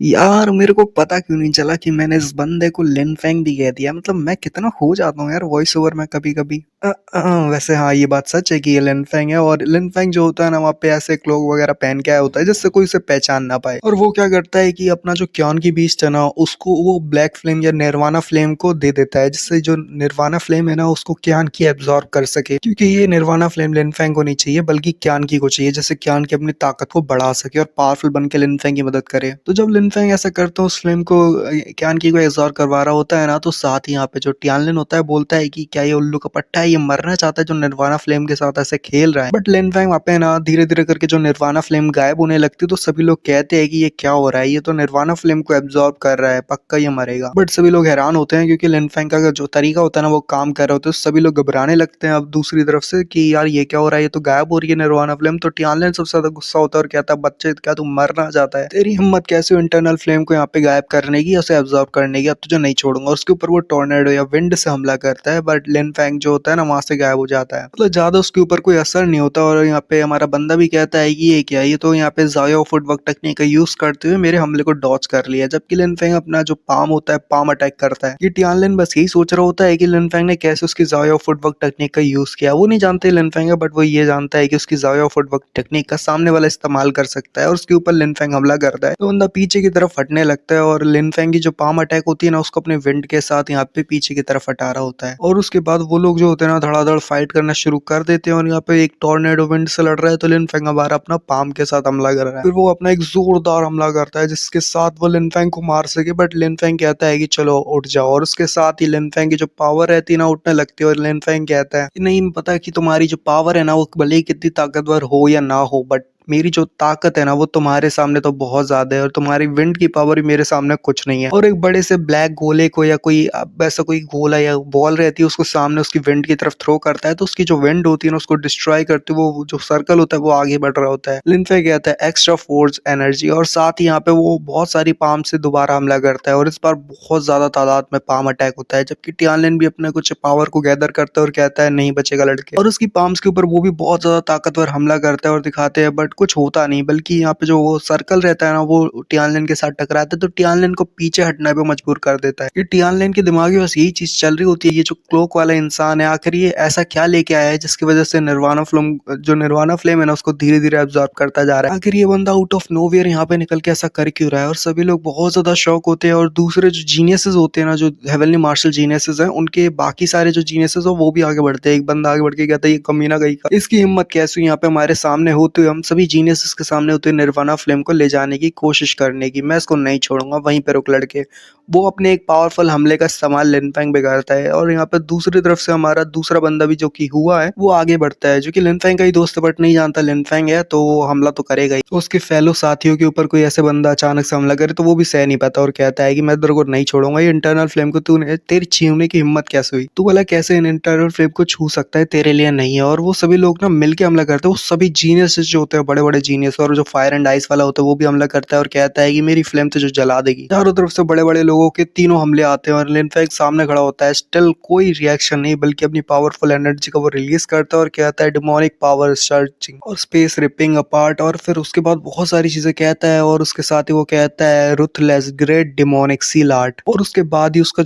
यार मेरे को पता क्यों नहीं चला कि मैंने इस बंदे को लिन फेंग भी कह दिया। मतलब मैं कितना खो जाता हूँ यार वॉइस ओवर में कभी कभी। वैसे हाँ, ये बात सच है कि ये लिन फेंग है। और लिन फेंग जो होता है ना, वहाँ पे ऐसे क्लोक वगैरह पहन के आया होता है जिससे कोई उसे पहचान ना पाए। और वो क्या करता है कि अपना जो क्यान की बीस्ट है ना, उसको वो ब्लैक फ्लेम या निर्वाणा फ्लेम को दे देता है, जिससे जो निर्वाणा फ्लेम है ना उसको क्यान की एब्जॉर्ब कर सके। क्योंकि ये निर्वाणा फ्लेम लिन फेंग को नहीं चाहिए, बल्कि क्यान की को चाहिए, जैसे क्यान की अपनी ताकत को बढ़ा सके और पावरफुल बन के लिन फेंग की मदद करे। तो जब लिन फेंग ऐसा करता है, उस फ्लेम को क्यान की को एग्जॉर करवा रहा होता है ना, तो साथ ही यहाँ पे जो टियानलिन होता है बोलता है कि क्या ये उल्लू का पट्टा है, ये मरना चाहता है जो निर्वाणा फ्लेम के साथ ऐसे खेल रहा है। बट लिन फेंग वहाँ पे ना धीरे धीरे करके जो निर्वाणा फ्लेम गायब होने लगती है, तो सभी लोग कहते हैं कि ये क्या हो रहा है, ये तो निर्वाणा फ्लेम को एब्जॉर्ब कर रहा है, पक्का ये मरेगा। बट सभी लोग हैरान होते हैं क्योंकि लिन फेंग का जो तरीका होता है ना वो काम कर रहे होते हैं। तो सभी लोग घबराने लगते हैं अब दूसरी तरफ से कि यार ये क्या हो रहा है, ये तो गायब हो रही है निर्वाणा फ्लेम। तो टियानलिन सबसे ज्यादा गुस्सा होता है और कहता है बच्चे क्या तू मरना चाहता है, तेरी हिम्मत कैसे हो इंटरनल फ्लेम को यहाँ पे गायब करने की, उसे एब्जॉर्ब करने की, अब तुझे नहीं छोड़ूंगा। उसके ऊपर वो टोर्नेडो या विंड से हमला करता है, बट लिन फेंग जो होता है ना वहां से गायब हो जाता है। मतलब ज्यादा उसके ऊपर कोई असर नहीं होता। और यहाँ पे हमारा बंदा भी कहता है कि ये क्या है, ये तो यहाँ पे जायो फुटवर्क टेक्निक का यूज करते हुए मेरे हमले को डॉच कर लिया। जबकि लिन फेंग अपना जो पाम होता है, पाम अटैक करता है। ये टियानलिन बस यही सोच रहा होता है कि लिन फेंग ने कैसे उसकी जायो फुटवर्क टेक्निक का यूज किया। वो नहीं जानते लिन फेंग है, बट वो ये जानता है कि उसकी जायो फुटवर्क टेक्निक का सामने वाला इस्तेमाल कर सकता है, और उसके ऊपर लिन फेंग हमला करता है। तो बंदा पीछे की तरफ हटने लगता है, और लिन फेंग की जो पाम अटैक होती है ना, उसको अपने विंड के साथ यहाँ पे पीछे की तरफ हटा रहा होता है। और उसके बाद वो लोग जो होते हैं ना धड़ाधड़ फाइट करना शुरू कर देते हैं। और यहाँ पे एक टॉर्नेडो विंड से लड़ रहा है, तो लिन फेंग हमारा अपना पाम के साथ हमला कर रहा है। फिर वो अपना एक जोरदार हमला करता है जिसके साथ वो लिन फेंग को मार सके। बट लिन फेंग कहता है कि चलो उठ जाओ, और उसके साथ ही लिन फेंग की जो पावर रहती है ना उठने लगती है। और लिन फेंग कहता है कि नहीं पता कि तुम्हारी जो पावर है ना वो भले ही कितनी ताकतवर हो या ना हो, बट मेरी जो ताकत है ना वो तुम्हारे सामने तो बहुत ज्यादा है, और तुम्हारी विंड की पावर भी मेरे सामने कुछ नहीं है। और एक बड़े से ब्लैक गोले को या कोई ऐसा कोई गोला या बॉल रहती है उसको सामने उसकी विंड की तरफ थ्रो करता है, तो उसकी जो विंड होती है ना उसको डिस्ट्रॉय करती है। वो जो सर्कल होता है वो आगे बढ़ रहा होता है। लिनफे कहता है एक्स्ट्रा फोर्स एनर्जी, और साथ ही यहाँ पे वो बहुत सारी पाम से दोबारा हमला करता है, और इस बार बहुत ज्यादा तादाद में पाम अटैक होता है। जबकि टियानलिन भी अपने कुछ पावर को गैदर करता है और कहता है नहीं बचेगा लड़के, और उसकी पाम्स के ऊपर वो भी बहुत ज्यादा ताकतवर हमला करता है और दिखाते हैं, बट कुछ होता नहीं। बल्कि यहाँ पे जो वो सर्कल रहता है ना वो टियानलिन के साथ टकराता है, तो टियानलिन को पीछे हटने पे मजबूर कर देता है। ये टियानलिन के दिमाग में बस यही चीज चल रही होती है, ये जो क्लोक वाला इंसान है आखिर ये ऐसा क्या लेके आया है जिसकी वजह से निर्वाणा फ्लेम है ना उसको धीरे धीरे एब्जॉर्ब करता जा रहा है। आखिर ये बंदा आउट ऑफ नोवेयर यहाँ पे निकल के ऐसा कर क्यों रहा है। और सभी लोग बहुत ज्यादा शौक होते हैं, और दूसरे जो जीनियसेस होते हैं ना, जो हेवनली मार्शल जीनियसेस हैं, उनके बाकी सारे जो जीनियसेस हो वो भी आगे बढ़ते हैं। एक बंदा आगे बढ़ के कहता है ये कमीना गई का, इसकी हिम्मत कैसे हुई यहाँ पे हमारे सामने होते हुए, हम सभी जीनियसेस के सामने होते हुए निर्वाणा फ्लेम को ले जाने की कोशिश करने की, मैं इसको नहीं छोड़ूंगा। वहीं पे रुक लड़के वो अपने एक पावरफुल हमले का इस्तेमाल लिनफेंग पे करता है। और यहाँ पे दूसरी तरफ से हमारा दूसरा बंदा भी जो कि हुआ है वो आगे बढ़ता है, जो कि लिनफेंग का ही दोस्त है, बट नहीं जानता लिनफेंग है, तो वो हमला तो करेगा ही। तो उसके फेलो साथियों के ऊपर कोई ऐसे बंदा अचानक से हमला करे तो वो भी सह नहीं पाता और कहता है कि मैं तेरे को नहीं छोड़ूंगा, ये इंटरनल फ्लेम को तूने तेरी छीनने की हिम्मत कैसे हुई, तू भला कैसे इन इंटरनल फ्लेम को छू सकता है, तेरे लिए नहीं है। और वो सभी लोग ना मिलके हमला करते हैं, वो सभी जीनियस जो होते हैं बड़े बड़े जीनियस, और जो फायर एंड आइस वाला होता है वो भी हमला करता है और कहता है कि मेरी फ्लेम तो जो जला देगी। चारों तरफ से बड़े बड़े लोगों के तीनों हमले आते हैं, और लिनफेंग सामने खड़ा होता है, स्टिल कोई रिएक्शन नहीं, बल्कि अपनी पावरफुल एनर्जी को वो रिलीज करता है और कहता है डिमोनिक पावर सर्चिंग और स्पेस रिपिंग अपार्ट। और फिर उसके बाद बहुत सारी चीजें कहता है, और उसके साथ ही वो कहता है ruthless great demonic seal art. और उसके बाद ही उसका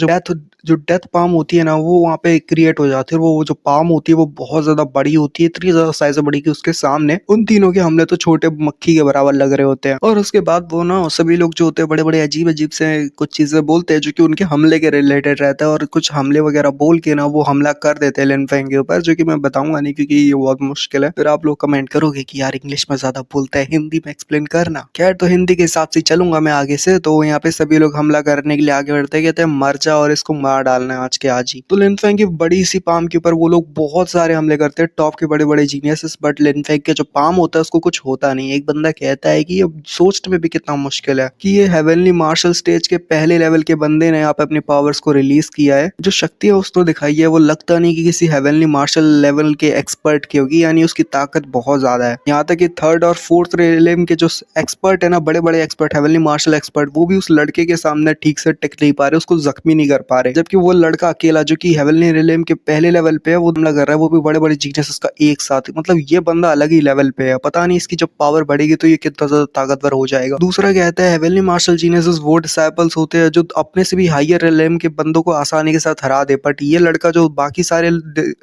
जो डेथ पाम होती है ना वो वहाँ पे क्रिएट हो जाती है। वो जो पाम होती है वो बहुत ज्यादा बड़ी होती है, इतनी ज्यादा साइज से बड़ी कि उसके सामने उन तीनों के हमले तो छोटे मक्खी के बराबर लग रहे होते हैं। और उसके बाद वो ना सभी लोग जो होते हैं बड़े बड़े अजीब अजीब से कुछ चीजें बोलते हैं जो कि उनके हमले के रिलेटेड रहता है, और कुछ हमले वगैरह बोल के ना वो हमला कर देते हैं लिनफेंग के ऊपर, जो कि मैं बताऊंगा नहीं क्योंकि ये बहुत मुश्किल है। फिर आप लोग कमेंट करोगे कि यार इंग्लिश में ज्यादा बोलता है, हिंदी में एक्सप्लेन करना। खैर, तो हिंदी के हिसाब से चलूंगा मैं आगे से। तो यहाँ पे सभी लोग हमला करने के लिए आगे बढ़ते हैं, कहते हैं मर जा और इसको मार डालना है आज के आज ही। तो लिनफेंग की बड़ी सी पाम के ऊपर वो लोग बहुत सारे हमले करते हैं, टॉप के बड़े बड़े जीनियस। बट लिनफेंग के जो पाम होता है उसको कुछ होता नहीं। एक बंदा कहता है कि ये सोचने में भी कितना मुश्किल है कि ये हेवनली मार्शल स्टेज के पहले लेवल के बंदे ने यहाँ पे अपनी पावर्स को रिलीज किया है, जो शक्ति है उसको दिखाई है, वो लगता नहीं कि किसी हेवनली मार्शल लेवल के एक्सपर्ट की होगी, यानी उसकी ताकत बहुत ज्यादा है। यहाँ तक कि थर्ड और फोर्थ रेलम के जो एक्सपर्ट है ना, बड़े बड़े एक्सपर्ट, हेवनली मार्शल एक्सपर्ट, वो भी उस लड़के के सामने ठीक से टिक नहीं पा रहे, उसको जख्मी नहीं कर पा रहे। जबकि वो लड़का अकेला जो कि हेवनली रेलम के पहले लेवल पे है वो हमला कर रहा है, वो भी बड़े बड़े जीनियस का एक साथ। मतलब ये बंदा अलग ही लेवल पे है, पता नहीं इसकी जब पावर बढ़ेगी तो ये कितना ज्यादा ताकतवर हो जाएगा। दूसरा कहता है हेवनली मार्शल जीनियसेस वो डिसाइपल्स होते हैं जो अपने से भी हायर रेलम के बंदों को आसानी के साथ हरा दे, बट ये लड़का जो बाकी सारे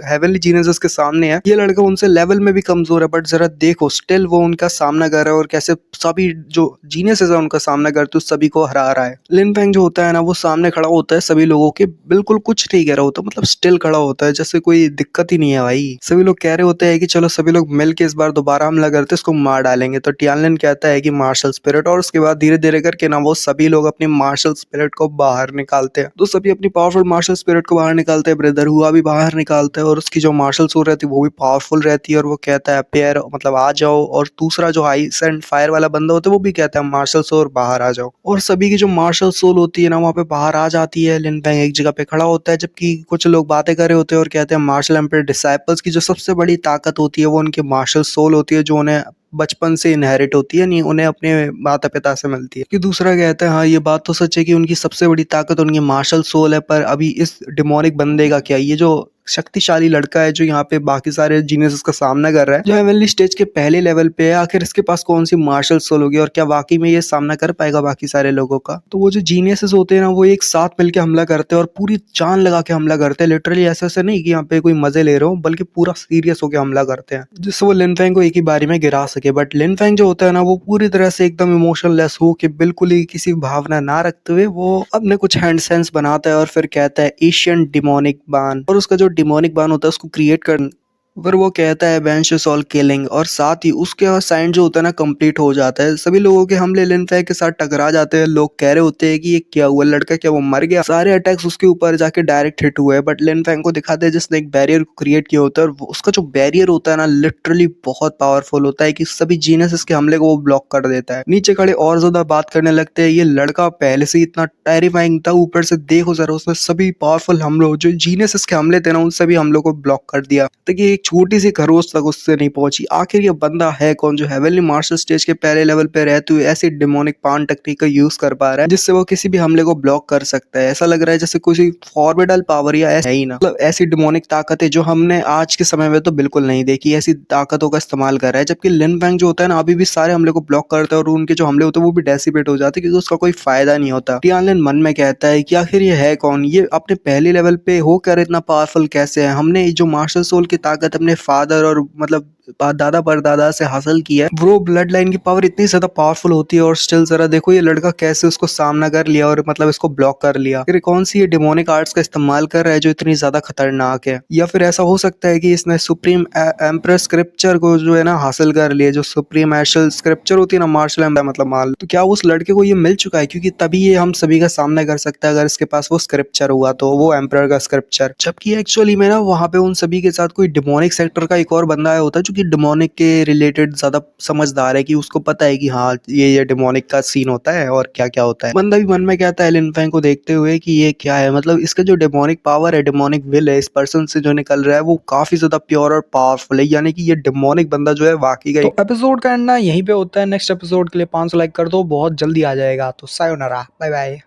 हेवनली जीनियसेस के सामने है, ये लड़का उनसे लेवल में भी कमजोर है, बट जरा देखो स्टिल वो उनका सामना कर रहा है और कैसे सभी जो जीनियसेस है उनका सामना करते हुए सभी को हरा रहा है। लिन फेंग जो होता है ना वो सामने खड़ा होता है सभी लोगों के, बिल्कुल कुछ नहीं कह रहा होता, मतलब स्टिल खड़ा होता है जैसे कोई दिक्कत ही नहीं है भाई। सभी लोग कह रहे होते हैं कि चलो सभी लोग मिलके इस बार दोबारा हमला करते इसको मार डालेंगे, तो टियानलिन कहता है कि मार्शल स्पिरिट, और उसके बाद धीरे धीरे करके ना वो सभी लोग अपनी मार्शल स्पिरिट को बाहर निकालते हैं। तो सभी अपनी पावरफुल मार्शल स्पिरिट को बाहर निकालते हैं, ब्रदर हुआ भी बाहर निकालता है और उसकी जो मार्शल सोल रहती है वो भी पावरफुल रहती है और वो कहता है पेयर मतलब आ जाओ, और दूसरा जो आइस एंड फायर वाला बंदा होता है वो भी कहता है मार्शल सोल बाहर आ जाओ, और सभी की जो मार्शल सोल होती है ना वहाँ पे बाहर आ जाती है। लिन फेंग एक जगह पे खड़ा होता है जबकि कुछ लोग बातें कर रहे होते हैं और कहते हैं मार्शल एम्पायर डिसाइपल्स की जो सबसे बड़ी ताकत होती है वो उनकी मार्शल सोल होती है जो उन्हें बचपन से इनहेरिट होती है, नहीं उन्हें अपने माता पिता से मिलती है। कि दूसरा कहता है हाँ ये बात तो सच है कि उनकी सबसे बड़ी ताकत उनकी मार्शल सोल है, पर अभी इस डिमोनिक बंदे का क्या, ये जो शक्तिशाली लड़का है जो यहाँ पे बाकी सारे जीनियस का सामना कर रहा है, जो हेवनली स्टेज के पहले लेवल पे है, आखिर इसके पास कौन सी मार्शल सोल होगी और क्या वाकई में ये सामना कर पाएगा बाकी सारे लोगों का। तो वो जो जीनियसेस होते हैं ना वो एक साथ मिलकर हमला करते हैं और पूरी जान लगा के हमला करते हैं, लिटरली ऐसा ऐसा नहीं कि यहाँ पे कोई मजे ले रहे हो, बल्कि पूरा सीरियस होकर हमला करते हैं जिससे वो लिन फेंग को एक ही बारी में गिरा सके। बट लिन फेंग जो होता है ना वो पूरी तरह से एकदम इमोशनलेस हो के बिल्कुल ही किसी भावना ना रखते हुए वो अपने कुछ हैंड सेंस बनाता है और फिर कहता है एशियन डिमोनिक बान, और उसका जो डिमोनिक बान होता है उसको क्रिएट कर, फिर वो कहता है बेंच ऑल किलिंग, और साथ ही उसके साइन जो होता है ना कंप्लीट हो जाता है। सभी लोगों के हमले लिन फेंग के साथ टकरा जाते हैं, लोग कह रहे होते हैं कि ये क्या हुआ, लड़का क्या वो मर गया, सारे अटैक्स उसके ऊपर जाके डायरेक्ट हिट हुए, बट लिन फेंग को दिखाते हैं जिसने एक बैरियर क्रिएट किया होता है और उसका जो बैरियर होता है ना लिटरली बहुत पावरफुल होता है कि सभी जीनस के हमले को वो ब्लॉक कर देता है। नीचे खड़े और ज्यादा बात करने लगते हैं, ये लड़का पहले से इतना टेरिफाइंग था, ऊपर से देखो जरा उसने सभी पावरफुल हमलों जो जीनस के हमले थे ना उन सभी हमलों को ब्लॉक कर दिया, ताकि एक छोटी सी खरोच तक उससे नहीं पहुंची। आखिर ये बंदा है कौन जो हेवनली मार्शल स्टेज के पहले लेवल पे रहते हुए ऐसी डिमोनिक पान टेक्निक का यूज कर पा रहा है जिससे वो किसी भी हमले को ब्लॉक कर सकता है। ऐसा लग रहा है जैसे कोई फॉर्मिडल पावर या ऐसा ही ना, मतलब ऐसी डिमोनिक ताकतें जो हमने आज के समय में तो बिल्कुल नहीं देखी, ऐसी ताकतों का इस्तेमाल कर रहा है। जबकि लिन फेंग जो होता है ना अभी भी सारे हमले को ब्लॉक करता है और उनके जो हमले होते हैं वो भी डेसिपेट हो जाते हैं क्योंकि उसका कोई फायदा नहीं होता। टियानलिन मन में कहता है कि आखिर ये है कौन, ये अपने पहले लेवल पे होकर इतना पावरफुल कैसे है, हमने जो मार्शल सोल की ताकत अपने फादर और मतलब दादा परदादा से हासिल की है, वो ब्लड लाइन की पावर इतनी ज्यादा पावरफुल होती है और स्टिल जरा देखो ये लड़का कैसे उसको सामना कर लिया और मतलब इसको ब्लॉक कर लिया। फिर कौन सी ये डिमोनिक आर्ट्स का इस्तेमाल कर रहा है जो इतनी ज्यादा खतरनाक है, या फिर ऐसा हो सकता है कि इसने सुप्रीम एम्पर स्क्रिप्चर को जो है ना हासिल कर लिया, जो सुप्रीम मार्शल स्क्रिप्चर होती है ना मार्शल एम्पर मतलब माल, तो क्या उस लड़के को ये मिल चुका है क्योंकि तभी ये हम सभी का सामना कर सकता है अगर इसके पास वो स्क्रिप्चर हुआ तो वो एम्पर का स्क्रिप्चर। जबकि एक्चुअली में ना वहाँ पे उन सभी के साथ कोई डिमोनिक सेक्टर का एक और बंदा आया होता है जो कि डिमोनिक के रिलेटेड ज्यादा समझदार है, कि उसको पता है कि हाँ ये डिमोनिक का सीन होता है और क्या क्या होता है। बंदा भी मन में कहता है लिन फेंग को देखते हुए कि ये क्या है, मतलब इसका जो डिमोनिक पावर है, डिमोनिक विल है इस पर्सन से जो निकल रहा है वो काफी ज्यादा प्योर और पावरफुल है, यानी कि ये डिमोनिक बंदा जो है वाकई का। तो एपिसोड का एंड ना यहीं पे होता है, नेक्स्ट एपिसोड के लिए 500 लाइक कर दो, बहुत जल्दी आ जाएगा। तो सायोनारा, बाय बाय।